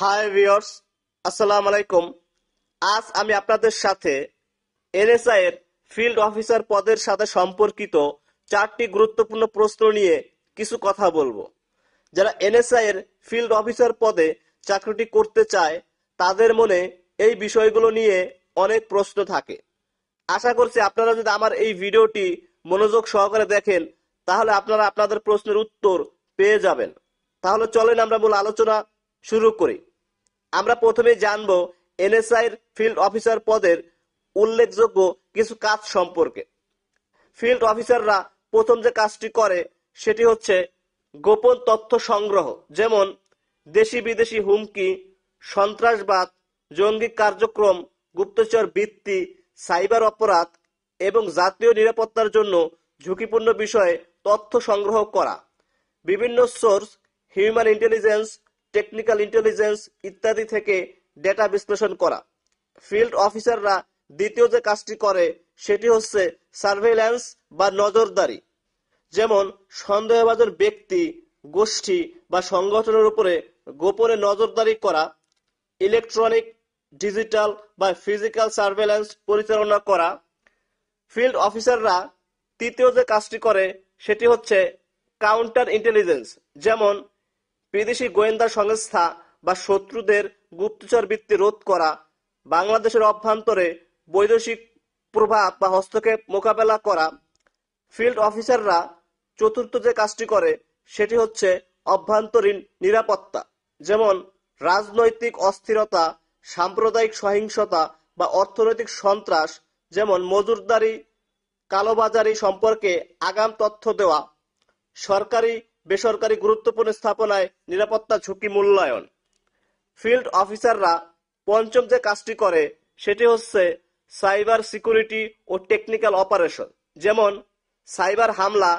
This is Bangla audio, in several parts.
হাই ভিউয়ার্স, আসসালামু আলাইকুম। আজ আমি আপনাদের সাথে এনএসআই এর ফিল্ড অফিসার পদের সাথে সম্পর্কিত 4টি গুরুত্বপূর্ণ প্রশ্ন নিয়ে কিছু কথা বলবো। যারা এনএসআই এর ফিল্ড অফিসার পদে চাকরিটি করতে চায় তাদের মনে এই বিষয়গুলো নিয়ে অনেক প্রশ্ন থাকে। আশা করছি আপনারা যদি আমার এই ভিডিওটি মনোযোগ সহকারে দেখেন তাহলে আপনারা আপনাদের প্রশ্নের উত্তর পেয়ে যাবেন। তাহলে চলেন আমরা মূল আলোচনা শুরু করি। আমরা প্রথমে জানবো এনএসআই এর ফিল্ড অফিসার পদের উল্লেখযোগ্য কিছু কাজ সম্পর্কে। ফিল্ড অফিসাররা প্রথম যে কাজটি করে সেটি হচ্ছে গোপন তথ্য সংগ্রহ, যেমন দেশি বিদেশি হুমকি, সন্ত্রাসবাদ, জঙ্গি কার্যক্রম, গুপ্তচর বৃত্তি, সাইবার অপরাধ এবং জাতীয় নিরাপত্তার জন্য ঝুঁকিপূর্ণ বিষয়ে তথ্য সংগ্রহ করা। বিভিন্ন source, human intelligence, technical intelligence ইত্যাদি থেকে ডেটা বিশ্লেষণ করা। ফিল্ড অফিসাররা দ্বিতীয় যে কাজটি করে সেটি হচ্ছে সার্ভেইল্যান্স বা নজরদারি, যেমন সন্দেহভাজন ব্যক্তি, গোষ্ঠী বা সংগঠনের উপরে গোপনে নজরদারি করা। ইলেকট্রনিক, ডিজিটাল বা ফিজিক্যাল সার্ভেইল্যান্স পরিচালনা করা। ফিল্ড অফিসাররা তৃতীয় যে কাজটি করে সেটি হচ্ছে কাউন্টার ইন্টেলিজেন্স, যেমন বিদেশি গোয়েন্দা সংস্থা বা শত্রুদের গুপ্তচর বৃত্তি রোধ করা, বাংলাদেশের অভ্যন্তরে বৈদেশিক প্রভাব বা হস্তক্ষেপ মোকাবেলা করা। ফিল্ড অফিসাররা চতুর্থ যে কাজটি করে সেটি হচ্ছে অভ্যন্তরীণ নিরাপত্তা, যেমন রাজনৈতিক অস্থিরতা, সাম্প্রদায়িক সহিংসতা বা অর্থনৈতিক সন্ত্রাস, যেমন মজুরদারি, কালোবাজারি সম্পর্কে আগাম তথ্য দেওয়া। সরকারি বেসরকারি গুরুত্বপূর্ণ স্থাপনায় নিরাপত্তা ঝুঁকি মূল্যায়ন। ফিল্ড অফিসাররা পঞ্চম যে কাজটি করে সেটি হচ্ছে সাইবার সিকিউরিটি ও টেকনিক্যাল অপারেশন, যেমন সাইবার হামলা,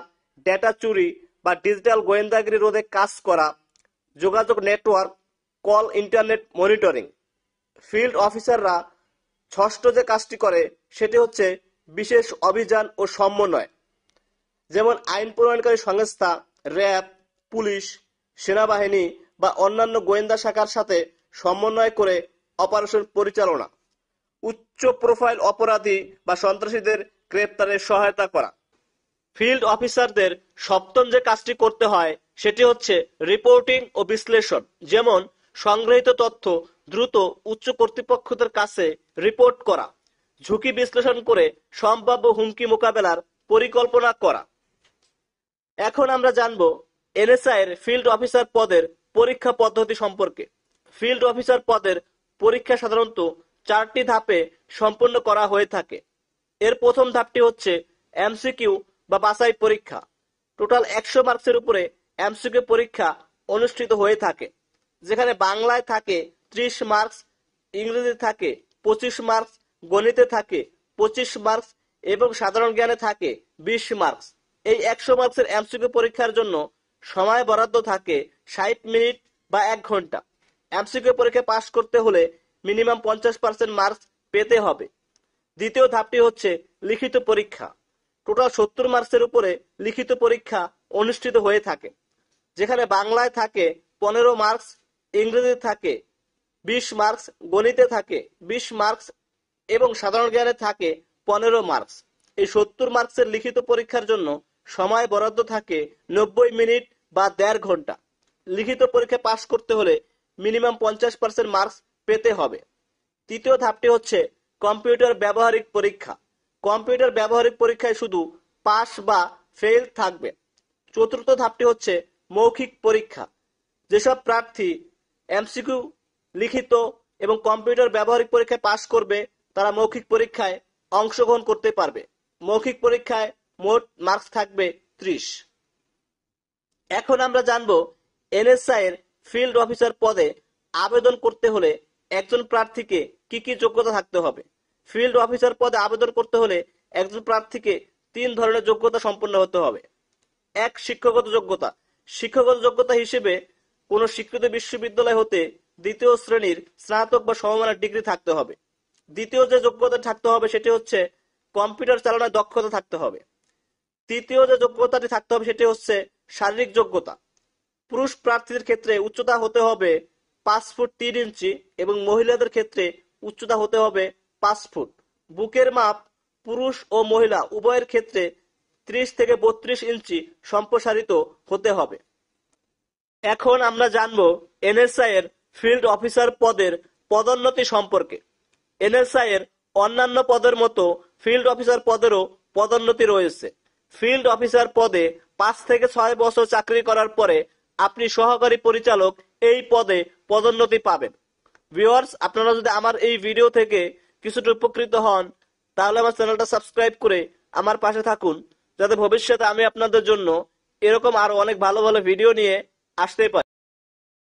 ডেটা চুরি বা ডিজিটাল গোয়েন্দাগিরি রোধে কাজ করা। যোগাযোগ network, call, internet monitoring. Field অফিসাররা ষষ্ঠ যে কাজটি করে সেটি হচ্ছে বিশেষ অভিযান ও সমন্বয়, যেমন আইন প্রণয়নকারী সংস্থা, র্যাব, পুলিশ, সেনাবাহিনী বা অন্যান্য গোয়েন্দা শাখার সাথে সমন্বয় করে অপারেশন পরিচালনা। উচ্চ প্রোফাইল অপরাধী বা সন্ত্রাসীদের গ্রেপ্তারে সহায়তা করা। ফিল্ড অফিসারদের সপ্তম যে কাজটি করতে হয় সেটি হচ্ছে রিপোর্টিং ও বিশ্লেষণ, যেমন সংগৃহীত তথ্য দ্রুত উচ্চ কর্তৃপক্ষদের কাছে রিপোর্ট করা, ঝুঁকি বিশ্লেষণ করে সম্ভাব্য হুমকি মোকাবেলার পরিকল্পনা করা। এখন আমরা জানবো এনএসআই এর ফিল্ড অফিসার পদের পরীক্ষা পদ্ধতি সম্পর্কে। ফিল্ড অফিসার পদের পরীক্ষা সাধারণত 4টি ধাপে সম্পন্ন করা হয়ে থাকে। এর প্রথম ধাপটি হচ্ছে এমসিকিউ বা বাছাই পরীক্ষা। টোটাল 100 মার্কসের উপরে এমসিকিউ পরীক্ষা অনুষ্ঠিত হয়ে থাকে, যেখানে বাংলায় থাকে 30 মার্কস, ইংরেজি থাকে 25 মার্কস, গণিতে থাকে 25 মার্কস এবং সাধারণ জ্ঞানে থাকে 20 মার্কস। এই 100 মার্কসের এমসিকিউ পরীক্ষার জন্য সময় বরাদ্দ থাকে 60 মিনিট বা 1 ঘন্টা। এমসিকিউ পরীক্ষা পাশ করতে হলে মিনিমাম 50% মার্কস পেতে হবে। দ্বিতীয় ধাপটি হচ্ছে লিখিত পরীক্ষা। টোটাল 70 মার্কসের উপরে লিখিত পরীক্ষা অনুষ্ঠিত হয়ে থাকে, যেখানে বাংলায় থাকে 15 মার্কস, ইংরেজিতে থাকে 20 মার্কস, গণিতে থাকে 20 মার্কস এবং সাধারণ জ্ঞানে থাকে 15 মার্কস। এই 70 মার্কসের লিখিত পরীক্ষার জন্য সময় বরাদ্দ থাকে 90 মিনিট বা 1.5 ঘন্টা। লিখিত পরীক্ষা পাশ করতে হলে মিনিমাম 50% মার্কস পেতে হবে। তৃতীয় ধাপটি হচ্ছে কম্পিউটার ব্যবহারিক পরীক্ষা। কম্পিউটার ব্যবহারিক পরীক্ষায় শুধু পাস বা ফেল থাকবে। চতুর্থ ধাপটি হচ্ছে মৌখিক পরীক্ষা। যেসব প্রার্থী এমসিকিউ, লিখিত এবং কম্পিউটার ব্যবহারিক পরীক্ষায় পাশ করবে তারা মৌখিক পরীক্ষায় অংশগ্রহণ করতে পারবে। মৌখিক পরীক্ষায় মোট মার্কস থাকবে 30। এখন আমরা জানবো এনএসআই এর ফিল্ড অফিসার পদে আবেদন করতে হলে একজন প্রার্থীকে কি কি যোগ্যতা থাকতে হবে। ফিল্ড অফিসার পদে আবেদন করতে হলে একজন প্রার্থীকে 3 ধরনের যোগ্যতা সম্পন্ন হতে হবে। এক, শিক্ষাগত যোগ্যতা। শিক্ষাগত যোগ্যতা হিসেবে কোনো স্বীকৃত বিশ্ববিদ্যালয় হতে 2য় শ্রেণীর স্নাতক বা সমমানের ডিগ্রি থাকতে হবে। দ্বিতীয় যে যোগ্যতা থাকতে হবে সেটি হচ্ছে কম্পিউটার চালানোর দক্ষতা থাকতে হবে। তৃতীয় যে যোগ্যতাটি থাকতে হবে সেটি হচ্ছে শারীরিক যোগ্যতা। পুরুষ প্রার্থীদের ক্ষেত্রে উচ্চতা হতে হবে 5 ফুট 3 ইঞ্চি এবং মহিলাদের ক্ষেত্রে উচ্চতা হতে হবে 5 ফুট। বুকের মাপ পুরুষ ও মহিলা উভয়ের ক্ষেত্রে 30 থেকে 32 ইঞ্চি সম্প্রসারিত হতে হবে। এখন আমরা জানব এনএসআই এর ফিল্ড অফিসার পদের পদোন্নতি সম্পর্কে। এনএসআই এর অন্যান্য পদের মতো ফিল্ড অফিসার পদেরও পদোন্নতি রয়েছে। ফিল্ড অফিসার পদে 5 থেকে 6 বছর চাকরি করার পরে আপনি সহকারী পরিচালক এই পদে পদোন্নতি পাবেন। ভিউয়ার্স, আপনারা যদি আমার এই ভিডিও থেকে কিছুটা উপকৃত হন তাহলে আমার চ্যানেলটা সাবস্ক্রাইব করে আমার পাশে থাকুন, যাতে ভবিষ্যতে আমি আপনাদের জন্য এরকম আরো অনেক ভালো ভালো ভিডিও নিয়ে আসতে পারি।